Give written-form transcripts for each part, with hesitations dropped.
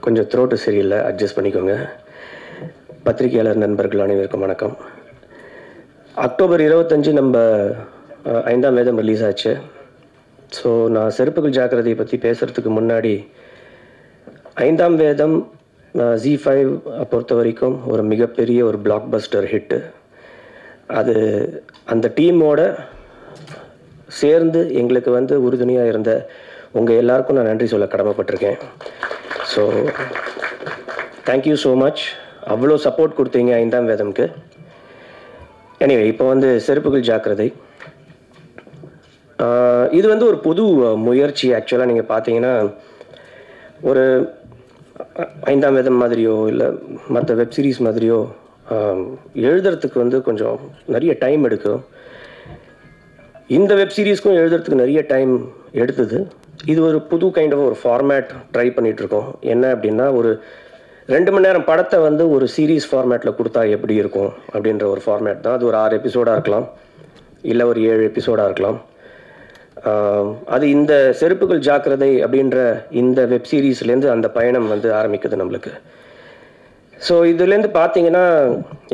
கொஞ்சம் த்ரோட்டு சரியில்லை, அட்ஜஸ்ட் பண்ணிக்கோங்க. பத்திரிகையாளர் நண்பர்கள் அனைவருக்கும் வணக்கம். அக்டோபர் 25 நம்ம 5ஆம் வேதம் ரிலீஸ் ஆச்சு. ஸோ நான் செருப்புகள் ஜாக்கிரதையை பற்றி பேசுகிறதுக்கு முன்னாடி 5ஆம் வேதம் Z5 பொறுத்த வரைக்கும் ஒரு மிகப்பெரிய ஒரு பிளாக் பஸ்டர் ஹிட்டு. அது அந்த டீமோட சேர்ந்து எங்களுக்கு வந்து உறுதுணையாக இருந்த உங்கள் எல்லாருக்கும் நான் நன்றி சொல்ல கடமைப்பட்டிருக்கேன். So thank you so much. அவ்வளோ சப்போர்ட் கொடுத்தீங்க 5ஆம் வேதம்க்கு. எனிவே, இப்போ வந்து செருப்புகள் ஜாக்கிரதை. இது வந்து ஒரு புது முயற்சி. ஆக்சுவலாக நீங்கள் பார்த்தீங்கன்னா ஒரு 5ஆம் வேதம் மாதிரியோ இல்லை மற்ற வெப்சீரிஸ் மாதிரியோ எழுதுறதுக்கு வந்து கொஞ்சம் நிறைய டைம் எடுக்கும். இந்த வெப்சீரிஸ்க்கும் எழுதுறதுக்கு நிறைய டைம் எடுத்தது. இது ஒரு புது கைண்ட் ஆஃப் ஒரு ஃபார்மேட் ட்ரை பண்ணிகிட்ருக்கோம். என்ன அப்படின்னா, ஒரு 2 மணி நேரம் படத்தை வந்து ஒரு சீரீஸ் ஃபார்மேட்டில் கொடுத்தா எப்படி இருக்கும் அப்படின்ற ஒரு ஃபார்மேட் தான். அது ஒரு 6 எபிசோடாக இருக்கலாம், இல்லை ஒரு 7 எபிசோடாக இருக்கலாம். அது இந்த செருப்புகள் ஜாக்கிரதை அப்படின்ற இந்த வெப்சீரிஸ்லேருந்து அந்த பயணம் வந்து ஆரம்பிக்குது நம்மளுக்கு. ஸோ இதுலேருந்து பார்த்தீங்கன்னா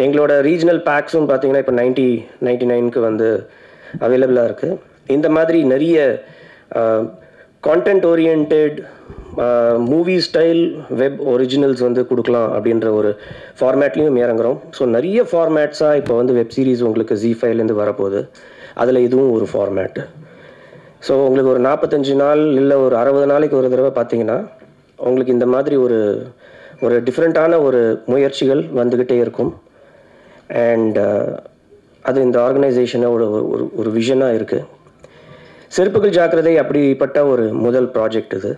எங்களோட ரீஜனல் பேக்ஸும் பார்த்தீங்கன்னா இப்போ 99க்கு வந்து அவைலபிளாக இருக்குது. இந்த மாதிரி நிறைய content oriented movie style web originals வந்து கொடுக்கலாம் அப்படின்ற ஒரு ஃபார்மேட்லேயும் இறங்குறோம். ஸோ நிறைய ஃபார்மேட்ஸாக இப்போ வந்து வெப் சீரிஸ் உங்களுக்கு Z5லேருந்து வரப்போகுது. அதில் இதுவும் ஒரு ஃபார்மேட்டு. ஸோ உங்களுக்கு ஒரு 45 நாள் இல்லை ஒரு 60 நாளைக்கு ஒரு தடவை பார்த்தீங்கன்னா உங்களுக்கு இந்த மாதிரி ஒரு டிஃப்ரெண்ட்டான ஒரு முயற்சிகள் வந்துக்கிட்டே இருக்கும். அண்ட் அது இந்த ஆர்கனைசேஷனோட ஒரு விஷனாக இருக்குது. செருப்புகள் ஜாக்கிரதை அப்படிப்பட்ட ஒரு முதல் ப்ராஜெக்ட் இது.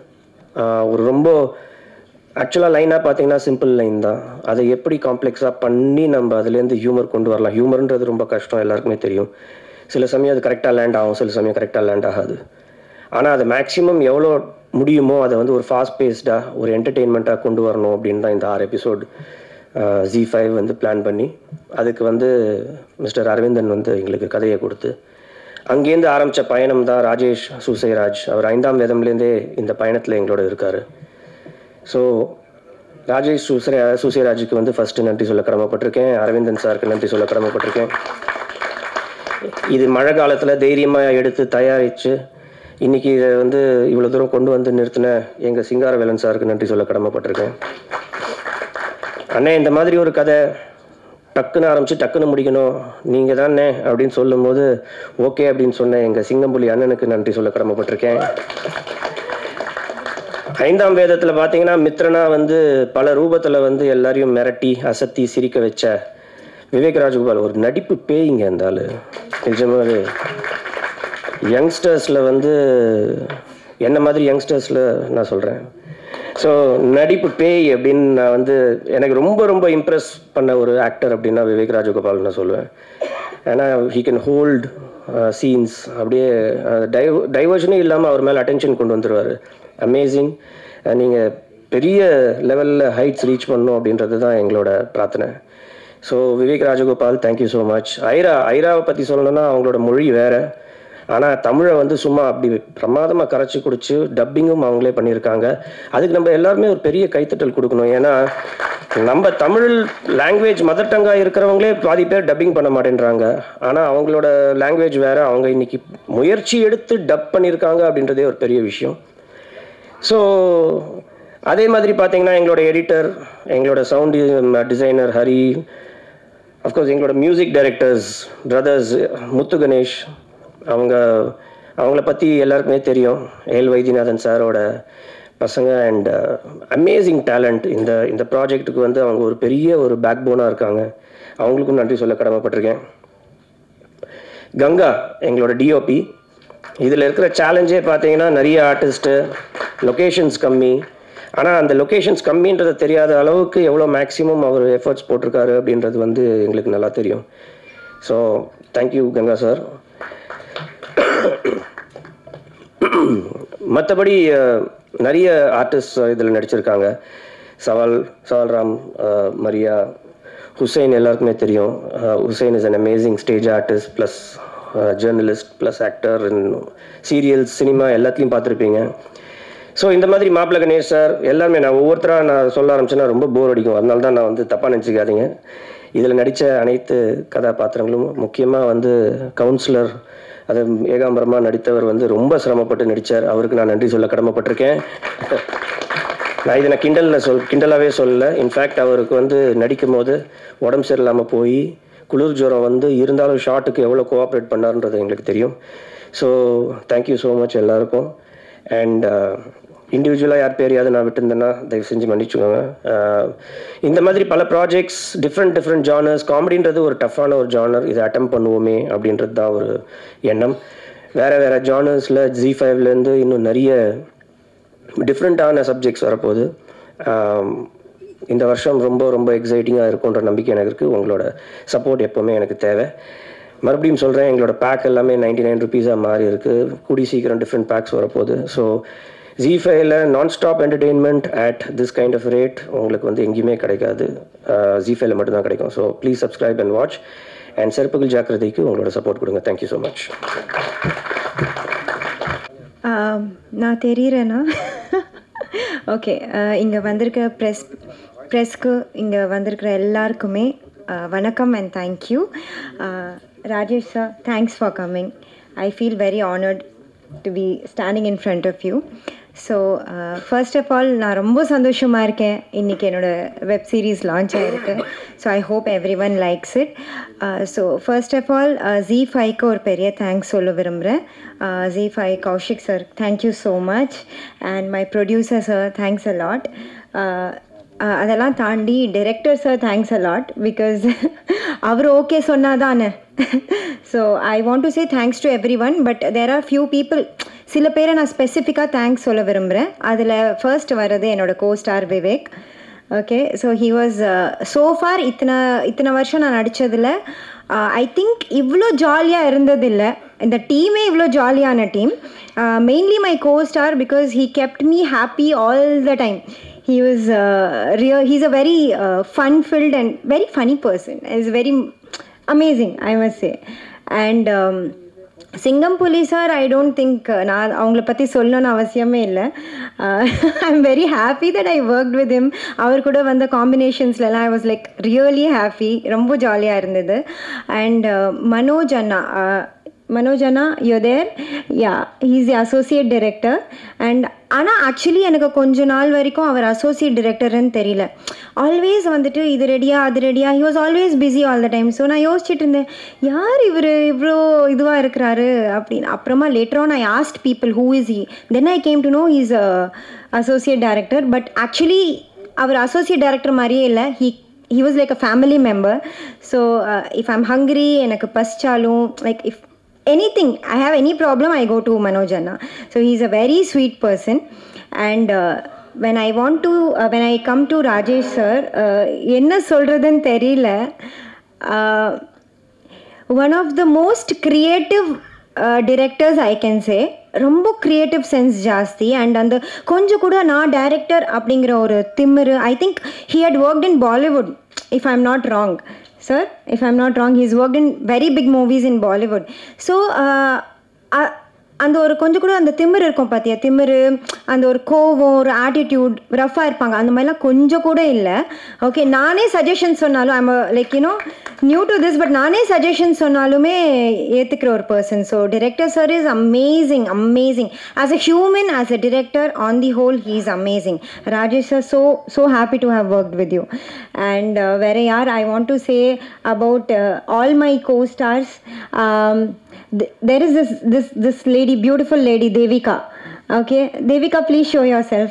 ஒரு ரொம்ப ஆக்சுவலாக லைனாக பார்த்தீங்கன்னா சிம்பிள் லைன் தான். அதை எப்படி காம்ப்ளெக்ஸாக பண்ணி நம்ம அதுலேருந்து ஹியூமர் கொண்டு வரலாம். ஹியூமர்ன்றது ரொம்ப கஷ்டம், எல்லாருக்குமே தெரியும். சில சமயம் அது கரெக்டாக லேண்ட் ஆகும், சில சமயம் கரெக்டாக லேண்ட் ஆகாது. ஆனால் அது மேக்ஸிமம் எவ்வளோ முடியுமோ அதை வந்து ஒரு ஃபாஸ்ட் பேஸ்டாக ஒரு என்டர்டெயின்மெண்ட்டாக கொண்டு வரணும் அப்படின்னு தான் இந்த 6 எபிசோட் Z5 வந்து பிளான் பண்ணி அதுக்கு வந்து மிஸ்டர் அரவிந்தன் வந்து எங்களுக்கு கதையை கொடுத்து அங்கேருந்து ஆரம்பித்த பயணம் தான் ராஜேஷ் சூசைராஜ். அவர் 5ஆம் வேதம்லேருந்தே இந்த பயணத்தில் எங்களோட இருக்கார். ஸோ ராஜேஷ் சூசைராஜுக்கு வந்து ஃபஸ்ட்டு நன்றி சொல்ல கடமைப்பட்டிருக்கேன். அரவிந்தன் சாருக்கு நன்றி சொல்ல கடமைப்பட்டிருக்கேன். இது மழை காலத்தில் தைரியமாக எடுத்து தயாரித்து இன்றைக்கி இதை வந்து இவ்வளோ தூரம் கொண்டு வந்து நிறுத்தின எங்கள் சிங்காரவேலன் சாருக்கு நன்றி சொல்ல கடமைப்பட்டிருக்கேன். அண்ணே, இந்த மாதிரி ஒரு கதை டக்குன்னு ஆரம்பித்து டக்குன்னு முடிக்கணும், நீங்கள் தானே அப்படின்னு சொல்லும்போது ஓகே அப்படின்னு சொன்னேன் எங்கள் சிங்கம்புலி அண்ணனுக்கு நன்றி சொல்ல கடமைப்பட்டிருக்கேன். 5ஆம் வேதத்தில் பார்த்தீங்கன்னா மித்ரனா வந்து பல ரூபத்தில் வந்து எல்லாரையும் மிரட்டி அசத்தி சிரிக்க வச்ச விவேக் ராஜகோபால் ஒரு நடிப்பு பேய்ங்க. அந்த ஆள் நிஜமாவே யங்ஸ்டர்ஸில் வந்து என்ன மாதிரி யங்ஸ்டர்ஸில் நான் சொல்கிறேன். ஸோ நடிப்பு பேய் அப்படின்னு நான் வந்து எனக்கு ரொம்ப ரொம்ப இம்ப்ரெஸ் பண்ண ஒரு ஆக்டர் அப்படின்னா விவேக் ராஜகோபால் நான் சொல்லுவேன். ஏன்னா ஹீ கேன் ஹோல்ட் சீன்ஸ், அப்படியே டைவர்ஷனே இல்லாமல் அவர் மேலே அட்டென்ஷன் கொண்டு வந்துடுவார். அமேசிங். நீங்கள் பெரிய லெவலில் ஹைட்ஸ் ரீச் பண்ணணும் அப்படின்றது தான் எங்களோட பிரார்த்தனை. So Vivek Rajagopal, thank you so much. ஐராவை பற்றி சொல்லணும்னா அவங்களோட மொழி வேறு, ஆனால் தமிழை வந்து சும்மா அப்படி பிரமாதமாக கரைச்சி குடிச்சு டப்பிங்கும் அவங்களே பண்ணியிருக்காங்க. அதுக்கு நம்ம எல்லாருமே ஒரு பெரிய கைத்தட்டல் கொடுக்கணும். ஏன்னா நம்ம தமிழ் லாங்குவேஜ் மதர் டங்காக இருக்கிறவங்களே பாதி பேர் டப்பிங் பண்ண மாட்டேன்றாங்க. ஆனால் அவங்களோட லாங்குவேஜ் வேறு, அவங்க இன்னைக்கு முயற்சி எடுத்து டப் பண்ணியிருக்காங்க அப்படின்றதே ஒரு பெரிய விஷயம். ஸோ அதே மாதிரி பார்த்தீங்கன்னா எங்களோட எடிட்டர், எங்களோட சவுண்ட் டிசைனர் ஹரி, அஃப்கோர்ஸ் எங்களோட மியூசிக் டைரக்டர்ஸ் பிரதர்ஸ் முத்து கணேஷ், அவங்கள பற்றி எல்லாருக்குமே தெரியும். எல் வைத்தியநாதன் சாரோட பசங்க. And amazing talent. இந்த ப்ராஜெக்ட்டுக்கு வந்து அவங்க ஒரு பெரிய ஒரு பேக் போனாக இருக்காங்க. அவங்களுக்கும் நன்றி சொல்ல கடமைப்பட்டிருக்கேன். கங்கா எங்களோட டிஓபி. இதில் இருக்கிற சேலஞ்சே பார்த்தீங்கன்னா நிறைய ஆர்டிஸ்ட்டு, லொக்கேஷன்ஸ் கம்மி. ஆனால் அந்த லொக்கேஷன்ஸ் கம்மின்றது தெரியாத அளவுக்கு எவ்வளோ மேக்ஸிமம் அவர் எஃபர்ட்ஸ் போட்டிருக்காரு அப்படின்றது வந்து எங்களுக்கு நல்லா தெரியும். So thank you Ganga sir. மற்றபடி நிறைய ஆர்டிஸ்ட் இதில் நடிச்சிருக்காங்க. சவால்ராம், மரியா, ஹுசைன் எல்லாருக்குமே தெரியும். Hussain is an amazing stage artist plus journalist plus actor, serials, cinema எல்லாத்துலேயும் பார்த்துருப்பீங்க. ஸோ இந்த மாதிரி மாப்பிள்ளை கணேஷ் சார் எல்லாருமே நான் ஒவ்வொருத்தராக நான் சொல்ல ஆரம்பிச்சேன்னா ரொம்ப போர் அடிக்கும். அதனால தான் நான் வந்து தப்பாக நினச்சிக்காதீங்க. இதில் நடித்த அனைத்து கதாபாத்திரங்களும் முக்கியமாக வந்து கவுன்சிலர் அது ஏகாம்பரமாக நடித்தவர் வந்து ரொம்ப சிரமப்பட்டு நடித்தார். அவருக்கு நான் நன்றி சொல்ல கடமைப்பட்டிருக்கேன். நான் இதை கிண்டலாகவே சொல்லலை. இன்ஃபேக்ட் அவருக்கு வந்து நடிக்கும் போது உடம்பு சரியில்லாமல் போய் குளிர் ஜுரம் வந்து இருந்தாலும் ஷாட்டுக்கு எவ்வளோ கோஆப்ரேட் பண்ணார்ன்றது எங்களுக்கு தெரியும். ஸோ தேங்க்யூ ஸோ மச் எல்லாருக்கும். அண்ட் இண்டிவிஜுவலாக யார் பேரையாவது நான் விட்டுருந்தேன்னா தயவு செஞ்சு மன்னிச்சுக்கோங்க. இந்த மாதிரி பல ப்ராஜெக்ட்ஸ் டிஃப்ரெண்ட் ஜானர்ஸ். காமெடின்றது ஒரு டஃப்பான ஒரு ஜானர், இதை அட்டம் பண்ணுவோமே அப்படின்றது தான் ஒரு எண்ணம். வேறு ஜானர்ஸில் Z5லேருந்து இன்னும் நிறைய டிஃப்ரெண்ட்டான சப்ஜெக்ட்ஸ் வரப்போகுது. இந்த வருஷம் ரொம்ப எக்ஸைட்டிங்காக இருக்குன்ற நம்பிக்கை எனக்கு இருக்குது. உங்களோட சப்போர்ட் எப்போவுமே எனக்கு தேவை. மறுபடியும் சொல்கிறேன், எங்களோட பேக் எல்லாமே 99 rupees மாறி இருக்குது. கூடி சீக்கிரம் டிஃப்ரெண்ட் பேக்ஸ் வரப்போகுது. ஸோ Z5ல nonstop entertainment at this kind of rate உங்களுக்கு வந்து எங்கேயுமே கிடைக்காது. Z5ல மட்டும்தான் கிடைக்கும். So please subscribe and watch. And செருப்புகள் ஜாக்கிரதைக்கு உங்களோட சப்போர்ட் கொடுங்க. Thank you so much. நான் தெரிகிறேன்னா ஓகே, இங்கே வந்திருக்கிற ப்ரெஸ்க்கு இங்கே வந்திருக்கிற எல்லாருக்குமே வணக்கம் and thank you. Rajesh sir, thanks for coming. I feel very honoured to be standing in front of you. So first of all நான் ரொம்ப சந்தோஷமாக இருக்கேன். இன்றைக்கி என்னோடய வெப் சீரிஸ் லான்ச் ஆகிருக்கு. So I hope every one likes it. So first of all Z5க்கு ஒரு பெரிய தேங்க்ஸ் சொல்ல விரும்புகிறேன். Z5 Kaushik sir, thank you so much. And my producer sir, thanks a lot. அதெல்லாம் தாண்டி director sir, thanks a lot. Because அவர் okay சொன்னால் தானே. So I want to say thanks to everyone. But there are few people, சில பேரை நான் ஸ்பெசிஃபிக்காக thanks சொல்ல விரும்புகிறேன். அதில் ஃபர்ஸ்ட் வர்றது என்னோடய co-star Vivek. Okay, so he was so far இத்தனை வருஷம் நான் நடித்ததில் ஐ திங்க் இவ்வளோ ஜாலியாக இருந்ததில்லை. இந்த டீமே இவ்வளோ ஜாலியான team. Mainly my co-star, because he kept me happy all the time. He was he's a very fun-filled and very funny person. He's very amazing, I must say. And சிங்கம் புலி sir, I don't think நான் அவங்கள பற்றி சொல்லணும்னு அவசியமே இல்லை. I am very happy that I worked with him. அவர் கூட வந்த காம்பினேஷன்ஸ்லாம் I was like really happy. ரொம்ப ஜாலியாக இருந்தது. And Manoj Anna, you're there? Yeah, he's the associate director. And ஆனால் ஆக்சுவலி எனக்கு கொஞ்ச நாள் வரைக்கும் அவர் அசோசியேட் டிரெக்டர்னு தெரியல. ஆல்வேஸ் வந்துட்டு இது ரெடியா அது ரெடியா, he was always busy all the time. So நான் யோசிச்சுட்டு இருந்தேன், யார் இவர் இவ்வளோ இதுவாக இருக்கிறாரு அப்படின்னு. அப்புறமா later on I asked people who is he. Then I came to know he's associate director. But actually அவர் அசோசியேட் டைரக்டர் மாதிரியே இல்லை. he was like a family member. So if I'm hungry, எனக்கு பசிச்சாலும், like if anything, I have any problem, I go to Manoj Anna. So he's a very sweet person. And when I come to Rajesh sir, என்ன சொல்றதுன்னு தெரியல. One of the most creative directors I can say. ரொம்ப creative sense ஜாஸ்தி. And அந்த கொஞ்சம் கூட நான் director அப்படிங்கிற ஒரு திமிரு. I think he had worked in Bollywood, if I'm not wrong. Sir, if I'm not wrong, he's worked in very big movies in Bollywood. So அந்த ஒரு கொஞ்சம் கூட அந்த திமிரு இருக்கும் பார்த்தியா, திமிரு, அந்த ஒரு கோவம், ஒரு ஆட்டிடியூட், ரஃபாக இருப்பாங்க, அந்த மாதிரிலாம் கொஞ்சம் கூட இல்லை. ஓகே, நானே சஜஷன் சொன்னாலும் I'm like new to this, but நானே சஜஷன் சொன்னாலுமே ஏற்றுக்கிற ஒரு person. So director sir is amazing. As a human, as a director, on the whole he is amazing. Rajesh sir, so happy to have worked with you. And வேற யார் I want to say about all my co-stars. There is this lady, beautiful lady, Devika. Okay, Devika, please show yourself.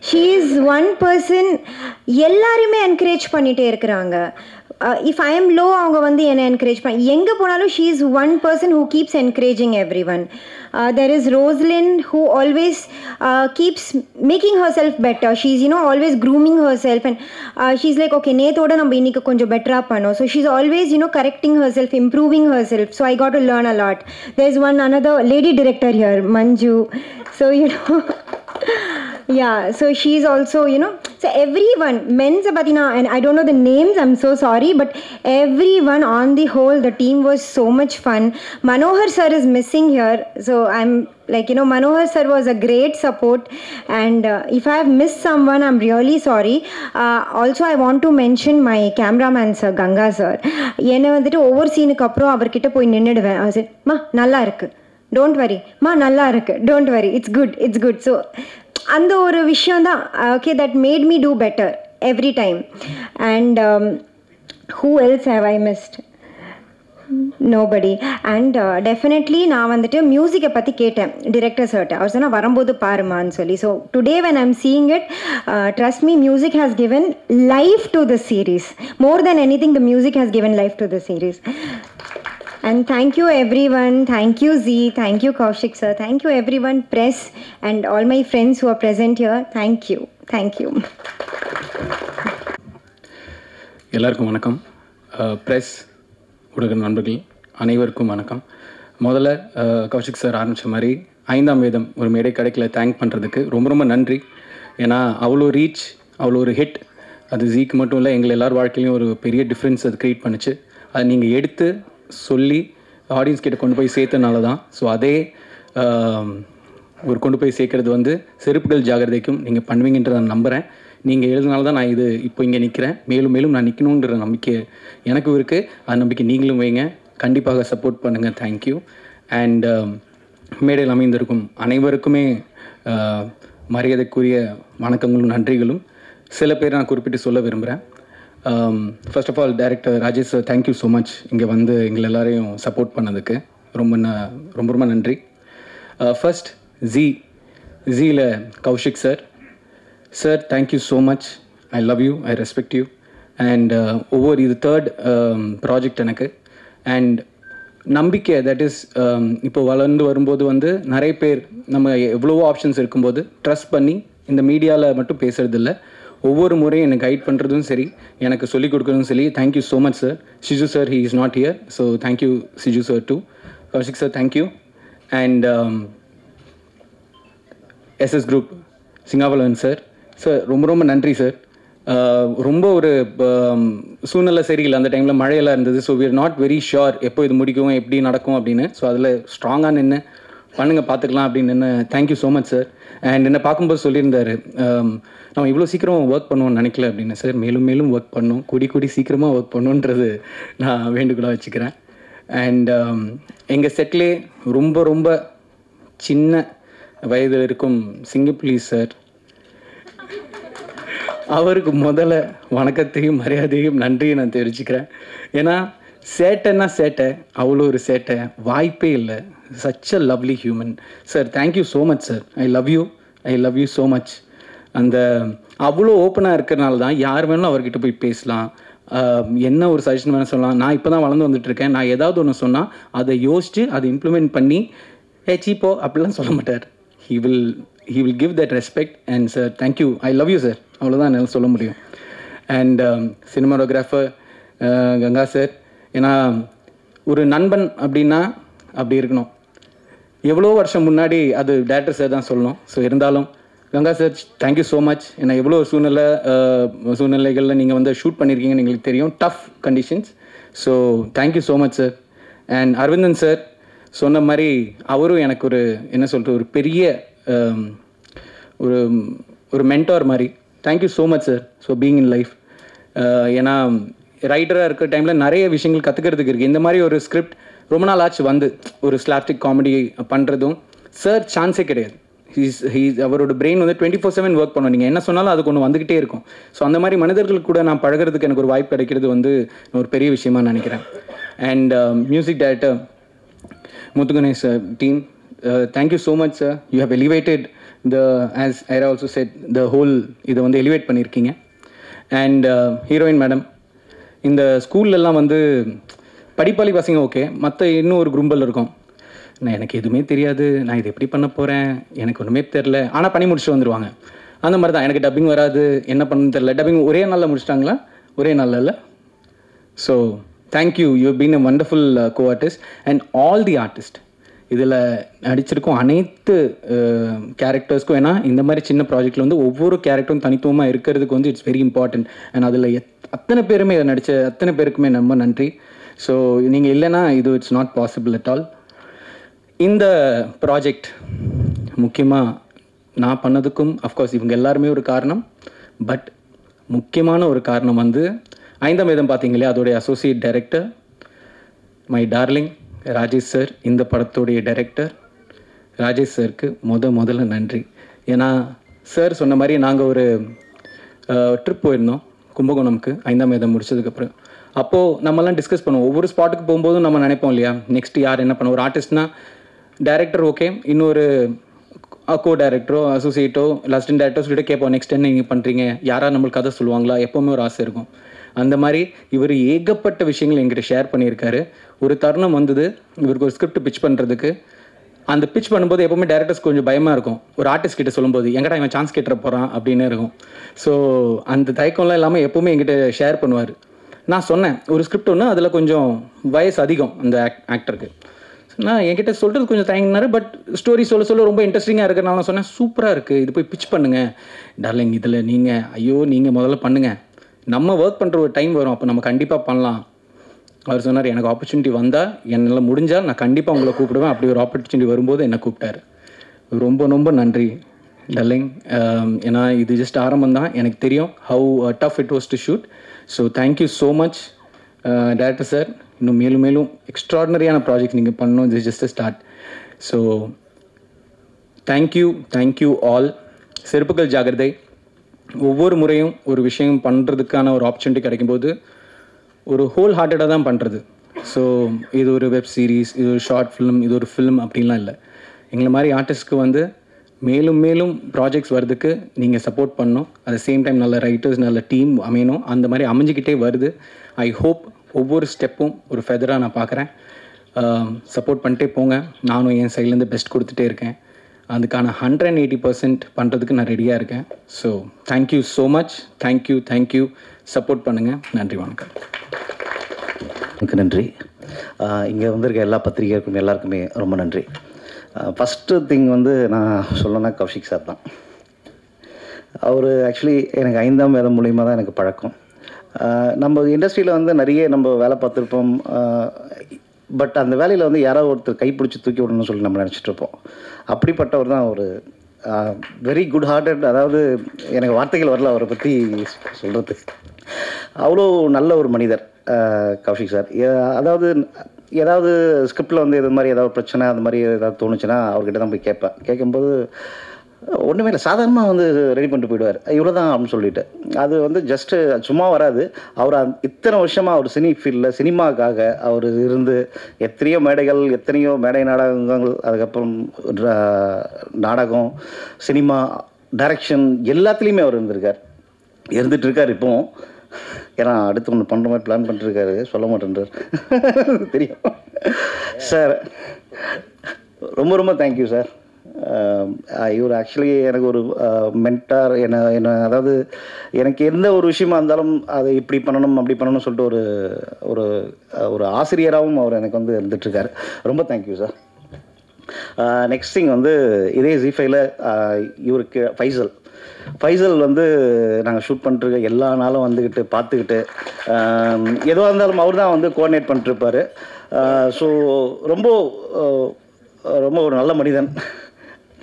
She is one person எல்லாரையுமே encourage பண்ணிகிட்டே இருக்கிறாங்க. If I am low, அவங்க வந்து என்னை encourage பண்ண, எங்கே போனாலும் she is one person who keeps encouraging everyone. There is Roslyn who always keeps making herself better. She's always grooming herself, and she's like, okay, நேத்தோட நம்ம இன்னைக்கு கொஞ்சம் பெட்டராக பண்ணோம். So she's always correcting herself, improving herself. So I got to learn a lot. There's another lady director here, Manju. So yeah, so she's also so everyone, men's patina, and I don't know the names, I'm so sorry, but everyone on the whole, the team was so much fun. Manohar sir is missing here, so I'm Like, you know, Manohar sir was a great support, and if I have missed someone, I'm really sorry. Also, I want to mention my cameraman sir, Ganga sir. என்னை வந்துட்டு ஒவ்வொரு சீனுக்கு அப்புறம் அவர்கிட்ட போய் நின்றுடுவேன். அது மா நல்லா இருக்கு, டோன்ட் வரி, மா நல்லா இருக்கு, don't worry, it's good. So அந்த ஒரு விஷயம் தான் okay that made me do better every time. And who else have I missed? Nobody. And definitely நான் வந்துட்டு மியூசிக்கை பற்றி கேட்டேன் டிரெக்டர் சார்ட்ட. அவர் சொன்னால் வரும்போது பாருமான்னு சொல்லி. So today when I'm seeing it, trust me, music has given life to the series. More than anything, the music has given life to the series. And thank you everyone. Thank you Z. Thank you Kaushik sir. Thank you everyone, press and all my friends who are present here. Thank you. எல்லாருக்கும் வணக்கம். Press ஊடக நண்பர்கள் அனைவருக்கும் வணக்கம். முதல்ல Kaushik sir ஆரம்பித்த மாதிரி 5ஆம் வேதம் ஒரு மேடை கிடைக்கல தேங்க் பண்ணுறதுக்கு ரொம்ப நன்றி. ஏன்னா அவ்வளோ ரீச், அவ்வளோ ஒரு ஹிட், அது ஜீக்கு மட்டும் இல்லை, எங்கள் எல்லார் வாழ்க்கையிலையும் ஒரு பெரிய டிஃப்ரென்ஸ் அது க்ரியேட் பண்ணிச்சு. அதை நீங்கள் எடுத்து சொல்லி ஆடியன்ஸ் கிட்ட கொண்டு போய் சேர்த்தனால தான். ஸோ அதே ஒரு கொண்டு போய் சேர்க்கறது வந்து செருப்புகள் ஜாகிரதைக்கும் நீங்கள் பண்ணுவீங்கன்றத நான் நம்புகிறேன். நீங்கள் எழுதுனால தான் நான் இது இப்போ இங்கே நிற்கிறேன். மேலும் நான் நிற்கணுன்ற நம்பிக்கை எனக்கும் இருக்குது. அந்த நம்பிக்கை நீங்களும் வைங்க. கண்டிப்பாக சப்போர்ட் பண்ணுங்கள். தேங்க்யூ. அண்ட் மேடையில் அமைந்திருக்கும் அனைவருக்குமே மரியாதைக்குரிய வணக்கங்களும் நன்றிகளும். சில பேர் நான் குறிப்பிட்டு சொல்ல விரும்புகிறேன். First of all director Rajesh sir, thank you so much இங்கே வந்து எங்களை எல்லாரையும் சப்போர்ட் பண்ணதுக்கு ரொம்ப நன்றி. ஃபர்ஸ்ட் ஜீயில் Kaushik sir, thank you so much. I love you, I respect you. And ஒவ்வொரு இது 3rd ப்ராஜெக்ட் எனக்கு. அண்ட் நம்பிக்கை தட் இஸ் இப்போ வளர்ந்து வரும்போது வந்து நிறைய பேர் நம்ம எவ்வளவோ ஆப்ஷன்ஸ் இருக்கும்போது ட்ரஸ்ட் பண்ணி இந்த மீடியாவில் மட்டும் பேசுகிறது இல்லை, ஒவ்வொரு முறையும் எனக்கு கைட் பண்ணுறதும் சரி, எனக்கு சொல்லிக் கொடுக்குறதும் சரி. Thank you so much sir. Siju sir, he is not here, so thank you Siju sir too. Kaushik sir, thank you. And SS group Singavalan sir, ரொம்ப நன்றி சார். ரொம்ப ஒரு சூழ்நிலை சரியில்லை, அந்த டைமில் மழையெல்லாம் இருந்தது. So we are not very sure எப்போ இது முடிக்கும், எப்படி நடக்கும் அப்படின்னு. ஸோ அதில் ஸ்ட்ராங்காக நின்று பண்ணுங்கள், பார்த்துக்கலாம் அப்படின்னு நின்று. Thank you so much sir. And என்னை பார்க்கும்போது சொல்லியிருந்தார், நம்ம இவ்வளோ சீக்கிரம் ஒர்க் பண்ணுவோம்னு நினைக்கல அப்படின்னு. சார் மேலும் ஒர்க் பண்ணணும், கூடி சீக்கிரமாக ஒர்க் பண்ணணுன்றது நான் வேண்டுகோளாக வச்சுக்கிறேன். அண்ட் எங்கள் செட்லே ரொம்ப சின்ன வயதில் இருக்கும் சிங்கப்புலி சார், அவருக்கு முதல்ல வணக்கத்தையும் மரியாதையும் நன்றியும் நான் தெரிவிச்சுக்கிறேன். ஏன்னா சேட்டைன்னா சேட்டை, அவ்வளோ ஒரு சேட்டை வாய்ப்பே இல்லை. Such a lovely human sir. Thank you so much sir. I love you so much. அந்த அவ்வளோ ஓப்பனாக இருக்கிறனால தான் யார் வேணாலும் அவர்கிட்ட போய் பேசலாம், என்ன ஒரு சஜஷன் வேணும் சொல்லலாம். நான் இப்போ தான் வளர்ந்து வந்துட்டுருக்கேன். நான் ஏதாவது ஒன்று சொன்னால் அதை யோசித்து அதை இம்ப்ளிமெண்ட் பண்ணி சீப்போ அப்படிலாம் சொல்ல மாட்டார். he will give that respect. And sir, thank you. I love you sir. அவ்வளோதான் என்னால் சொல்ல முடியும். அண்ட் சினிமாட்டோகிராஃபர் கங்கா சார், ஏன்னா ஒரு நண்பன் அப்படின்னா அப்படி இருக்கணும். எவ்வளோ வருஷம் முன்னாடி அது டேரக்டர் சார் தான் சொல்லணும். ஸோ இருந்தாலும் Ganga sir, thank you so much. ஏன்னா எவ்வளோ சூழ்நிலைகளில் நீங்கள் வந்து ஷூட் பண்ணியிருக்கீங்கன்னு எங்களுக்கு தெரியும், tough conditions. So thank you so much sir. And Aravindan sir சொன்ன மாதிரி அவரும் எனக்கு ஒரு என்ன சொல்கிறது, ஒரு பெரிய ஒரு மென்டார் மாதிரி. Thank you so much sir. So being in life. ஏன்னா ரைட்டராக இருக்கிற டைமில் நிறைய விஷயங்கள் கற்றுக்கிறதுக்கு இருக்குது. இந்த மாதிரி ஒரு ஸ்கிரிப்ட் ரொம்ப நாள் ஆச்சு வந்து ஒரு ஸ்லாப்டிக் காமெடி பண்ணுறதும் சார் சான்ஸே கிடையாது. அவரோட பிரெயின் வந்து 24/7 ஒர்க் பண்ணுவோம். நீங்கள் என்ன சொன்னாலும் அதுக்கு ஒன்று வந்துக்கிட்டே இருக்கும். ஸோ அந்த மாதிரி மனிதர்கள் கூட நான் பழகிறதுக்கு எனக்கு ஒரு வாய்ப்பு கிடைக்கிறது வந்து ஒரு பெரிய விஷயமா நினைக்கிறேன். And music director Muthuganesh team, thank you so much sir. You have elevated as Ira also said, the whole இதை வந்து எலிவேட் பண்ணியிருக்கீங்க. அண்ட் ஹீரோயின் மேடம், இந்த ஸ்கூல்லலாம் வந்து படிப்பாளி பசங்க ஓகே, மற்ற இன்னும் ஒரு கும்பல் இருக்கும், நான் எனக்கு எதுவுமே தெரியாது, நான் இது எப்படி பண்ண போகிறேன், எனக்கு ஒன்றுமே தெரில, ஆனால் பண்ணி முடிச்சுட்டு வந்துடுவாங்க. அந்த மாதிரி தான் எனக்கு டப்பிங் வராது, என்ன பண்ணணும்னு தெரில. டப்பிங் ஒரே நாளில் முடிச்சிட்டாங்களா? ஒரே நாளில் இல்லை. So thank you, you been a wonderful co artist. And all the artist இதில் நடிச்சிருக்கும் அனைத்து கேரக்டர்ஸ்க்கும். ஏன்னா இந்த மாதிரி சின்ன ப்ராஜெக்டில் வந்து ஒவ்வொரு கேரக்டரும் தனித்துவமாக இருக்கிறதுக்கு வந்து இட்ஸ் வெரி இம்பார்ட்டன்ட். அண்ட் அதில் அத்தனை பேருமே இதை நடித்த அத்தனை பேருக்குமே ரொம்ப நன்றி. ஸோ நீங்கள் இல்லைன்னா இது it's not possible at all. இந்த ப்ராஜெக்ட் முக்கியமாக நான் பண்ணதுக்கும் அஃப்கோர்ஸ் இவங்க எல்லாருமே ஒரு காரணம். பட் முக்கியமான ஒரு காரணம் வந்து ஐந்தாம் வேதம் பார்த்தீங்க இல்லையா, அதோடைய associate director my darling Rajesh sir. இந்த படத்துடைய டைரக்டர் ராஜேஷ் சாருக்கு முதல்ல நன்றி. ஏன்னா சார் சொன்ன மாதிரி நாங்கள் ஒரு ட்ரிப் போயிருந்தோம் கும்பகோணம்க்கு ஐந்தாம் வேதம் முடிச்சதுக்கப்புறம். அப்போது நம்மலாம் டிஸ்கஸ் பண்ணுவோம். ஒவ்வொரு ஸ்பாட்டுக்கு போகும்போதும் நம்ம நினைப்போம் இல்லையா, நெக்ஸ்ட் யார் என்ன பண்ண. ஒரு ஆர்டிஸ்ட்னா டைரக்டர் ஓகே, இன்னொரு கோ டைரக்டரோ அசோசியேட்டோ இல்லை அசிஸ்டன்ட் டேரக்டரோ சொல்லிட்டு கேட்போம், நெக்ஸ்ட் என்ன நீங்கள் பண்ணுறீங்க, யாராவது நம்மளுக்கு கதை சொல்லுவாங்களா, எப்போவுமே ஒரு ஆசை இருக்கும். அந்த மாதிரி இவர் ஏகப்பட்ட விஷயங்கள் என்கிட்ட ஷேர் பண்ணியிருக்காரு. ஒரு தருணம் வந்தது இவருக்கு ஒரு ஸ்கிரிப்ட் பிச் பண்ணுறதுக்கு. அந்த பிச் பண்ணும்போது எப்போவுமே டேரக்டர்ஸ் கொஞ்சம் பயமாக இருக்கும். ஒரு ஆர்டிஸ்ட் கிட்ட சொல்லும்போது எங்கடா இவன் சான்ஸ் கேட்டுற போகிறான் அப்படின்னு இருக்கும். ஸோ அந்த தயக்கம்லாம் இல்லாமல் எப்போவுமே என்கிட்ட ஷேர் பண்ணுவார். நான் சொன்னேன் ஒரு ஸ்கிரிப்ட் ஒன்று, அதில் கொஞ்சம் வயசு அதிகம் அந்த ஆக்டருக்கு. நான் என்கிட்ட சொல்கிறது கொஞ்சம் தயங்கினார். பட் ஸ்டோரி சொல்ல ரொம்ப இன்ட்ரெஸ்டிங்காக இருக்கிறனால நான் சொன்னேன், சூப்பராக இருக்குது, இது போய் பிச் பண்ணுங்கள் டார்லிங். இதில் நீங்கள் முதல்ல பண்ணுங்கள், நம்ம ஒர்க் பண்ணுற ஒரு டைம் வரும், அப்போ நம்ம கண்டிப்பாக பண்ணலாம். அவர் சொன்னார், எனக்கு ஆப்பர்ச்சுனிட்டி வந்தால் என்னால் முடிஞ்சால் நான் கண்டிப்பாக உங்களை கூப்பிடுவேன். அப்படி ஒரு ஆப்பர்ச்சுனிட்டி வரும்போது என்னை கூப்பிட்டாரு. ரொம்ப நன்றி டார்லிங். ஏன்னா இது ஜஸ்ட் ஆரம்பம் தான். எனக்கு தெரியும் how tough it was to shoot. So thank you so much director sir. இன்னும் மேலும் எக்ஸ்ட்ராடினரியான ப்ராஜெக்ட் நீங்கள் பண்ணணும். This just start. So thank you all. செருப்புகள் ஜாகிரதை. ஒவ்வொரு முறையும் ஒரு விஷயம் பண்ணுறதுக்கான ஒரு ஆப்பர்ச்சுனிட்டி கிடைக்கும்போது ஒரு ஹோல் ஹார்ட்டடாக தான் பண்ணுறது. ஸோ இது ஒரு வெப் சீரிஸ், இது ஒரு ஷார்ட் ஃபிலிம், இது ஒரு ஃபிலிம் அப்படின்லாம் இல்லை. எங்களை மாதிரி ஆர்டிஸ்ட்க்கு வந்து மேலும் ப்ராஜெக்ட்ஸ் வர்றதுக்கு நீங்கள் சப்போர்ட் பண்ணணும். அட் த சேம் டைம் நல்ல ரைட்டர்ஸ், நல்ல டீம் அமையணும். அந்த மாதிரி அமைஞ்சிக்கிட்டே வருது. ஐ ஹோப் ஒவ்வொரு ஸ்டெப்பும் ஒரு ஃபெதராக நான் பார்க்குறேன். சப்போர்ட் பண்ணிட்டே போங்க. நானும் என் சைட்லேருந்து பெஸ்ட் கொடுத்துட்டே இருக்கேன். அதுக்கான 180% பண்ணுறதுக்கு நான் ரெடியாக இருக்கேன். So thank you so much. Thank you. Support பண்ணுங்கள். நன்றி, வணக்கம். எனக்கு நன்றி. இங்கே வந்திருக்க எல்லா பத்திரிகைக்கும் எல்லாருக்குமே ரொம்ப நன்றி. ஃபஸ்ட்டு திங் வந்து நான் சொல்லணும்னா கௌஷிக் சார் தான். அவர் ஆக்சுவலி எனக்கு ஐந்தாம் வேதம் மூலிமா தான் எனக்கு பழக்கம். நம்ம இண்டஸ்ட்ரியில் வந்து நிறைய நம்ம வேலை பார்த்துருப்போம். பட் அந்த வேலையில் வந்து யாராவது ஒருத்தர் கைப்பிடிச்சி தூக்கி விடணும்னு சொல்லி நம்ம நினச்சிட்ருப்போம். அப்படிப்பட்டவர் தான் ஒரு வெரி குட் ஹார்ட்டட். அதாவது எனக்கு வார்த்தைகள் வரல அவரை பற்றி சொல்கிறதுக்கு. அவ்வளோ நல்ல ஒரு மனிதர் கௌஷிக் சார். அதாவது ஏதாவது ஸ்கிரிப்டில் வந்து இது மாதிரி ஏதாவது பிரச்சனை அது மாதிரி ஏதாவது தோணுச்சுன்னா அவர்கிட்ட தான் போய் கேட்பேன். கேட்கும்போது ஒன்றுமே இல்லை, சாதாரணமாக வந்து ரெடி பண்ணிட்டு போயிடுவார். இவ்வளோ தான் அப்படின்னு சொல்லிட்டு. அது வந்து ஜஸ்ட்டு சும்மா வராது. அவர் இத்தனை வருஷமாக அவர் சினி ஃபீல்டில் சினிமாக்காக அவர் இருந்து எத்தனையோ மேடைகள், எத்தனையோ மேடை நாடகங்கள், அதுக்கப்புறம் நாடகம், சினிமா, டைரக்ஷன் எல்லாத்துலேயுமே அவர் இருந்துகிட்ருக்கார் இப்போவும். ஏன்னா அடுத்து ஒன்று பண்ணுற மாதிரி பிளான் பண்ணிட்டுருக்காரு, சொல்ல மாட்டேன்றார் தெரியும் சார். ரொம்ப தேங்க்யூ சார். இவர் ஆக்சுவலி எனக்கு ஒரு மென்டார். என்ன அதாவது எனக்கு எந்த ஒரு விஷயமா இருந்தாலும் அதை இப்படி பண்ணணும் அப்படி பண்ணணும்னு சொல்லிட்டு ஒரு ஒரு ஆசிரியராகவும் அவர் எனக்கு வந்து இருந்துகிட்ருக்காரு. ரொம்ப தேங்க்யூ சார். நெக்ஸ்ட் திங் வந்து இதே ஜீஃபைல இவருக்கு ஃபைசல் வந்து நாங்கள் ஷூட் பண்ணிட்டுருக்க எல்லா நாளும் வந்துக்கிட்டு பார்த்துக்கிட்டு எதுவாக இருந்தாலும் அவர் தான் வந்து கோஆர்டினேட் பண்ணிட்டுருப்பார். ஸோ ரொம்ப ஒரு நல்ல மனிதன்.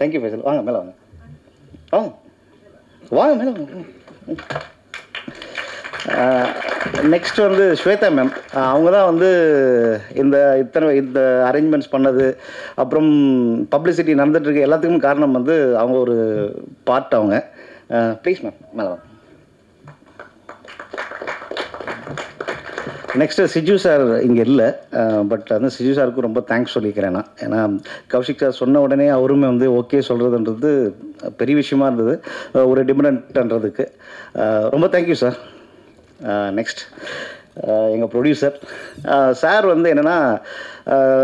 தேங்க்யூ ஃபைசல். வாங்க மேலே வாங்க மேலே வாங்க. நெக்ஸ்ட் வந்து ஸ்வேதா மேம். அவங்க தான் வந்து இந்த அரேஞ்ச்மெண்ட்ஸ் பண்ணது, அப்புறம் பப்ளிசிட்டி நடந்துகிட்ருக்கு எல்லாத்துக்கும் காரணம் வந்து அவங்க ஒரு பார்ட். அவங்க ப்ளீஸ் மேம் மேலே வாங்க. நெக்ஸ்ட்டு சிஜு சார் இங்கே இல்லை. பட் வந்து சிஜு சாருக்கும் ரொம்ப தேங்க்ஸ் சொல்லிக்கிறேன் நான். ஏன்னா கௌஷிக் சார் சொன்ன உடனே அவருமே வந்து ஓகே சொல்கிறதுன்றது பெரிய விஷயமா இருந்தது ஒரு டிபெண்ட்ன்றதுக்கு. ரொம்ப தேங்க்யூ சார். நெக்ஸ்ட் எங்கள் ப்ரொடியூசர் சார் வந்து என்னென்னா,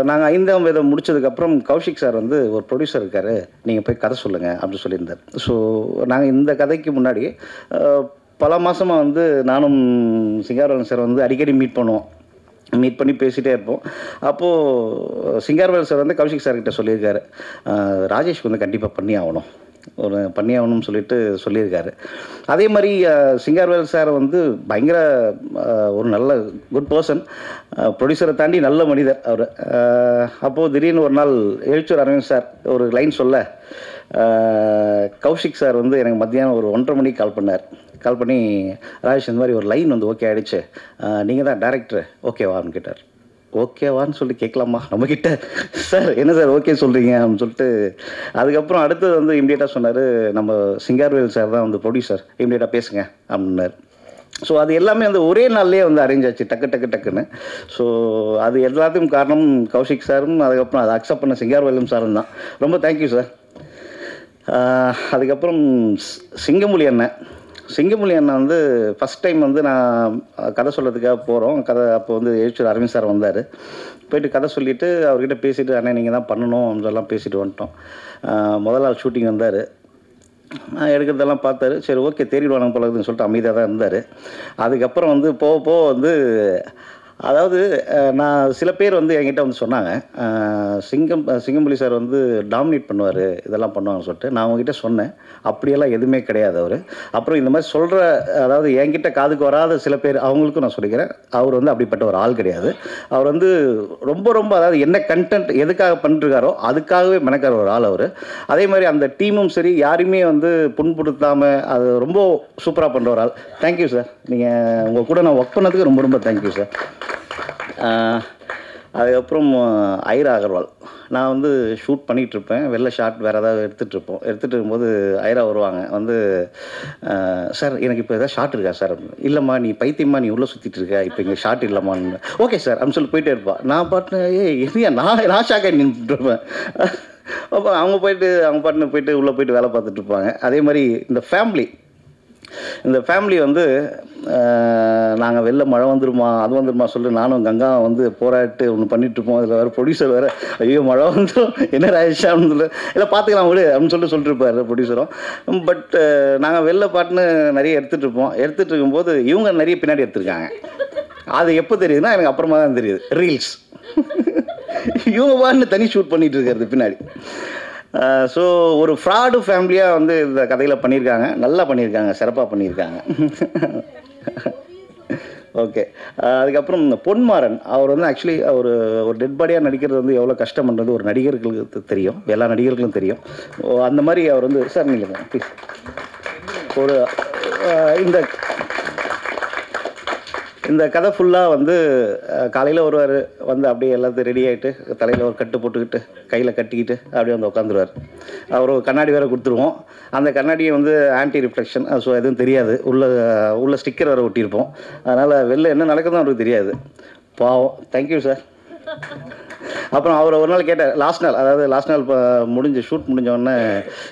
நாங்கள் ஐந்தாம் வேதம் முடித்ததுக்கப்புறம் கௌஷிக் சார் வந்து ஒரு ப்ரொடியூசர் இருக்கார், நீங்கள் போய் கதை சொல்லுங்கள் அப்படின்னு சொல்லியிருந்தார். ஸோ நாங்கள் இந்த கதைக்கு முன்னாடி பல மாதமாக வந்து நானும் சிங்காரவேலன் சார் வந்து அடிக்கடி மீட் பண்ணி பேசிகிட்டே இருப்போம். அப்போது சிங்காரவேலன் சார் வந்து கௌஷிக் சார்கிட்ட சொல்லியிருக்காரு, ராஜேஷ்க்கு வந்து கண்டிப்பாக பண்ணி ஆகணும் ஒரு பண்ணியாகணும்னு சொல்லியிருக்காரு. அதே மாதிரி சிங்காரவேல் சார் வந்து பயங்கர ஒரு நல்ல குட் பர்சன், ப்ரொடியூசரை தாண்டி நல்ல மனிதர் அவர். அப்போது திடீர்னு ஒரு நாள் எழுச்சூர் அரவிந்த் சார் ஒரு லைன் சொல்ல, கௌஷிக் சார் வந்து எனக்கு மத்தியானம் ஒரு 1:30 மணிக்கு கால் பண்ணி ராஜேஷ் இந்த மாதிரி ஒரு லைன் வந்து ஓகே ஆகிடுச்சு, நீங்கள் தான் டைரக்டர் ஓகேவான்னு கேட்டார். ஓகேவான்னு சொல்லி கேட்கலாமா நம்மக்கிட்ட? சார் என்ன சார் ஓகே சொல்கிறீங்க அப்படின்னு சொல்லிட்டு அதுக்கப்புறம் அடுத்தது வந்து இம்மிடியேட்டாக சொன்னார், நம்ம சிங்காரவேல் சார் தான் வந்து ப்ரொடியூசர், இம்மிடியேட்டாக பேசுங்க அப்படின்னார். ஸோ அது எல்லாமே வந்து ஒரே நாள்லேயே வந்து அரேஞ்ச் ஆச்சு டக்குன்னு. ஸோ அது எல்லாத்துக்கும் காரணம் கௌஷிக் சாரும், அதுக்கப்புறம் அதை அக்செப்ட் பண்ண சிங்காரவேலும் சாரும் தான். ரொம்ப தேங்க்யூ சார். அதுக்கப்புறம் சிங்கமொழி அண்ணன் வந்து ஃபஸ்ட் டைம் வந்து நான் கதை சொல்கிறதுக்காக போகிறோம். அப்போ வந்து எழுச்சூர் அரவிந்த் சார் வந்தார். போயிட்டு கதை சொல்லிவிட்டு அவர்கிட்ட பேசிவிட்டு, அண்ணன் நீங்கள் தான் பண்ணணும் அப்படின்னு சொல்லலாம் பேசிட்டு வந்துட்டோம். முதல் நாள் ஷூட்டிங் வந்தார், எடுக்கிறதெல்லாம் பார்த்தாரு. சரி ஓகே தேறிடுவானு போலதுன்னு சொல்லிட்டு அமைதியாக தான் இருந்தார். அதுக்கப்புறம் வந்து போக வந்து அதாவது நான் சில பேர் வந்து என்கிட்ட வந்து சொன்னாங்க, சிங்கம்புலி சார் வந்து டாமினேட் பண்ணுவார், இதெல்லாம் பண்ணுவாங்கன்னு சொல்லிட்டு. நான் அவங்ககிட்ட சொன்னேன், அப்படியெல்லாம் எதுவுமே கிடையாது அவர். அப்புறம் இந்த மாதிரி சொல்கிற, அதாவது என்கிட்ட காதுக்கு வராத சில பேர் அவங்களுக்கும் நான் சொல்லிக்கிறேன், அவர் வந்து அப்படிப்பட்ட ஒரு ஆள் கிடையாது. அவர் வந்து ரொம்ப அதாவது என்ன கண்டென்ட் எதுக்காக பண்ணிருக்காரோ அதுக்காகவே மெனக்கார ஒரு ஆள் அவர். அதே மாதிரி அந்த டீமும் சரி, யாரையுமே வந்து புண்படுத்தாமல் அது ரொம்ப சூப்பராக பண்ணுற ஒரு ஆள். Thank you sir. நீங்கள் உங்கள் கூட நான் ஒர்க் பண்ணதுக்கு ரொம்ப தேங்க்யூ சார். அதுக்கப்புறம் ஐரா அகர்வால், நான் வந்து ஷூட் பண்ணிகிட்ருப்பேன், வெளில ஷார்ட் வேறு ஏதாவது எடுத்துகிட்டு இருக்கும்போது ஐரா வருவாங்க வந்து, சார் எனக்கு இப்போ எதாவது ஷார்ட் இருக்கா சார்? இல்லைம்மா நீ பைத்தியமாக நீ உள்ளே சுற்றிட்டு இருக்க, இப்போ இங்கே ஷார்ட் இல்லைம்மான்னு. ஓகே சார் அப்படின்னு சொல்லி போயிட்டே இருப்பாள். நான் பாட்டு இல்லையா நான் ஷாக்காக நின்றுட்டுருப்பேன். அப்போ அவங்க பாட்டுன்னு போயிட்டு உள்ளே போயிட்டு வேலை பார்த்துட்டு இருப்பாங்க. அதே மாதிரி இந்த ஃபேமிலி வந்து நாங்கள் வெளில மழை வந்துருமா அது வந்துருமா சொல்லி நானும் கங்கா வந்து போராட்டு ஒன்று பண்ணிகிட்ருப்போம். அதில் வேறு ப்ரொடியூசர் வேறு, ஐயோ மழை வந்துடும் என்ன ராஜேஷா அப்படின்னு சொல்லி இல்லை பார்த்துக்கலாம் விடு அப்படின்னு சொல்லிட்டு இருப்பார் ப்ரொடியூசரும். பட் நாங்கள் வெளில பாட்டுன்னு நிறைய எடுத்துகிட்டு இருக்கும்போது இவங்க நிறைய பின்னாடி எடுத்திருக்காங்க. அது எப்போ தெரியுதுன்னா எனக்கு அப்புறமா தான் தெரியுது, ரீல்ஸ் இவங்க பாட்டுன்னு தனி ஷூட் பண்ணிகிட்டு இருக்கிறது பின்னாடி. ஸோ ஒரு ஃப்ராடு ஃபேமிலியாக வந்து இந்த கதையில் பண்ணியிருக்காங்க, நல்லா பண்ணியிருக்காங்க, சிறப்பாக பண்ணியிருக்காங்க. ஓகே. அதுக்கப்புறம் இந்த பொன்மாறன் அவர் வந்து ஆக்சுவலி ஒரு டெட் பாடியாக நடிக்கிறது வந்து எவ்வளோ கஷ்டம் பண்ணுறது ஒரு நடிகர்களுக்கு தெரியும், எல்லா நடிகர்களுக்கும் தெரியும். அந்த மாதிரி அவர் வந்து சார் நீங்கள் ப்ளீஸ் ஒரு இந்த கதை ஃபுல்லாக வந்து காலையில் வருவார், வந்து அப்படியே எல்லாத்தையும் ரெடி ஆகிட்டு தலையில் ஒரு கட்டு போட்டுக்கிட்டு கையில் கட்டிக்கிட்டு அப்படியே வந்து உட்காந்துருவார். அவர் ஒரு கண்ணாடி வேறு கொடுத்துருவோம். அந்த கண்ணாடியை வந்து ஆன்டி ரிஃப்ளெக்ஷன், ஸோ எதுவும் தெரியாது, உள்ள ஸ்டிக்கர் வேறு ஒட்டியிருப்போம். அதனால் வெளில என்ன நடக்குதுன்னு அவருக்கு தெரியாது. பாவம். Thank you sir. அப்புறம் அவர் ஒரு நாள் கேட்டார், லாஸ்ட் நாள் இப்போ ஷூட் முடிஞ்ச உடனே,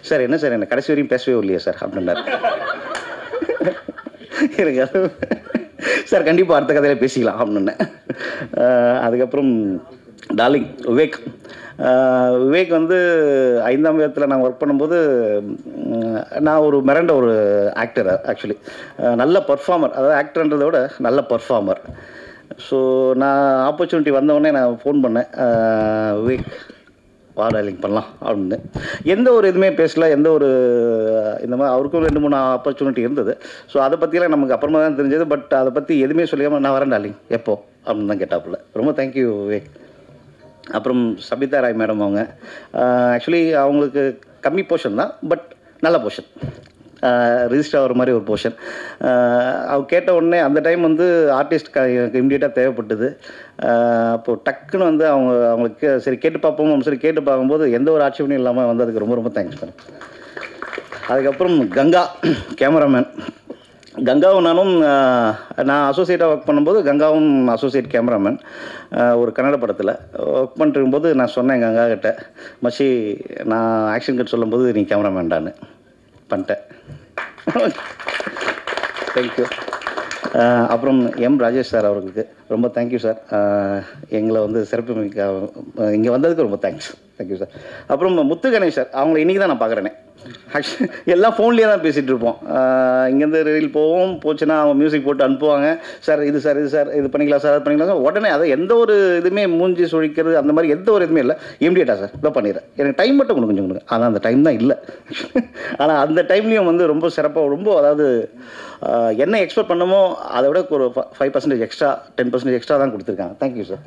சார் என்ன சார் என்ன கடைசி வரையும் பேசவே இல்லையா சார் அப்படின்னார். எனக்கு அது சார் கண்டிப்பாக அடுத்த கதையில் பேசிக்கலாம் அப்படின்னு. அதுக்கப்புறம் டார்லிங் விவேக் வந்து 5ஆம் வேதத்தில் நான் ஒர்க் பண்ணும்போது நான் ஒரு மிரண்ட ஒரு ஆக்டர், ஆக்சுவலி நல்ல பர்ஃபார்மர், அதாவது ஆக்டர்ன்றதை விட நல்ல பர்ஃபார்மர். ஸோ நான் ஆப்பர்ச்சுனிட்டி வந்தவுடனே நான் ஃபோன் பண்ணேன், விவேக் வா டார்லிங் பண்ணலாம் அப்படின்னு. எந்த ஒரு இதுவுமே பேசல, எந்த ஒரு இந்த மாதிரி அவருக்கும் 2-3 ஆப்பர்ச்சுனிட்டி இருந்தது. ஸோ அதை பற்றிலாம் நமக்கு அப்புறமா தான் தெரிஞ்சது. பட் அதை பற்றி எதுவுமே சொல்லியாமல் நான் வரேன் டார்லிங் எப்போ அப்படின்னு தான் கேட்டாப்புல. ரொம்ப தேங்க்யூ விவேக். அப்புறம் சபிதா ராய் மேடம், அவங்க ஆக்சுவலி அவங்களுக்கு கம்மி போர்ஷன் தான், பட் நல்ல போர்ஷன், ரிஜிஸ்டர் ஆகிற மாதிரி ஒரு போர்ஷன். அவங்க கேட்ட உடனே அந்த டைம் வந்து ஆர்டிஸ்ட் எனக்கு இம்மிடியேட்டாக தேவைப்பட்டது. அப்போது டக்குன்னு வந்து அவங்களுக்கு சரி கேட்டு பார்ப்போம், சரி கேட்டு பார்க்கும்போது எந்த ஒரு ஆட்சேபனையும் இல்லாமல் வந்ததுக்கு ரொம்ப தேங்க்ஸ் மேடம். அதுக்கப்புறம் கங்கா கேமராமேன், கங்காவும் நான் அசோசியேட்டாக ஒர்க் பண்ணும்போது கங்காவும் அசோசியேட் கேமராமேன் ஒரு கன்னட படத்தில் ஒர்க் பண்ணிருக்கும்போது நான் சொன்னேன் கங்கா கிட்ட, மச்சி நான் ஆக்ஷன் கட் சொல்லும்போது நீ கேமராமேன்டான்னு பண்ணிட்டேன். தேங்க்யூ. அப்புறம் ராஜேஷ் சார் அவர்களுக்கு ரொம்ப தேங்க்யூ சார். எங்களை வந்து சிறப்பு மிக்க இங்கே வந்ததுக்கு ரொம்ப தேங்க்யூ சார். அப்புறம் முத்து கணேஷ் சார், அவங்கள இன்றைக்கி தான் நான் பார்க்குறேனே. ஆக்சுவலி எல்லாம் ஃபோன்லேயே தான் பேசிகிட்டு இருப்போம். இங்கேருந்து ரீல் போச்சுன்னா அவங்க மியூசிக் போட்டு அனுப்புவாங்க. சார் இது பண்ணிக்கலாம் சார், அது பண்ணிக்கலாம் சார். உடனே அதை எந்த ஒரு இதுவுமே மூஞ்சி சுழிக்கிறது அந்த மாதிரி எந்த ஒரு இதுவுமே இல்லை. இமீடியட்டாக சார் இதை பண்ணிடுறேன், எனக்கு டைம் மட்டும் கொஞ்சம் கொடுங்க. ஆனால் அந்த டைம் தான் இல்லை. ஆனால் அந்த டைம்லேயும் வந்து ரொம்ப சிறப்பாக, ரொம்ப அதாவது என்ன எக்ஸ்பெக்ட் பண்ணமோ அதை விட ஒரு 5% எக்ஸ்ட்ரா 10% எக்ஸ்ட்ரா தான் கொடுத்துருக்காங்க. Thank you sir.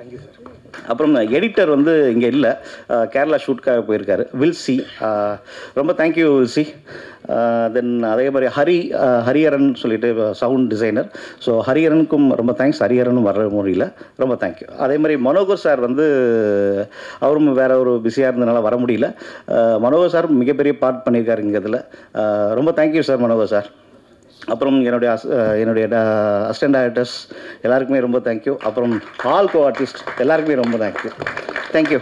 அப்புறம் எடிட்டர் வந்து இங்கே இல்லை, கேரளா ஷூட்காக போயிருக்காரு, வில்-சி. ரொம்ப தேங்க்யூ வில்-சி. தென் அதே மாதிரி ஹரிஹரன் சொல்லிட்டு சவுண்ட் டிசைனர். ஸோ ஹரிஹரனுக்கும் ரொம்ப தேங்க்ஸ். ஹரிஹரனும் வர முடியல, ரொம்ப தேங்க்யூ. அதே மாதிரி மனோகர் சார் வந்து அவரும் வேற ஒரு பிஸியாக இருந்ததுனால வர முடியல. மனோகர் சார் மிகப்பெரிய பார்ட் பண்ணியிருக்காரு இங்கே இதில். ரொம்ப தேங்க்யூ சார் மனோகர் சார். அப்புறம் என்னுடைய அசிஸ்டன்ட் டைரக்டர்ஸ் எல்லாருக்குமே ரொம்ப தேங்க்யூ. அப்புறம் ஆல் கோ ஆர்டிஸ்ட் எல்லாருக்குமே ரொம்ப தேங்க்யூ.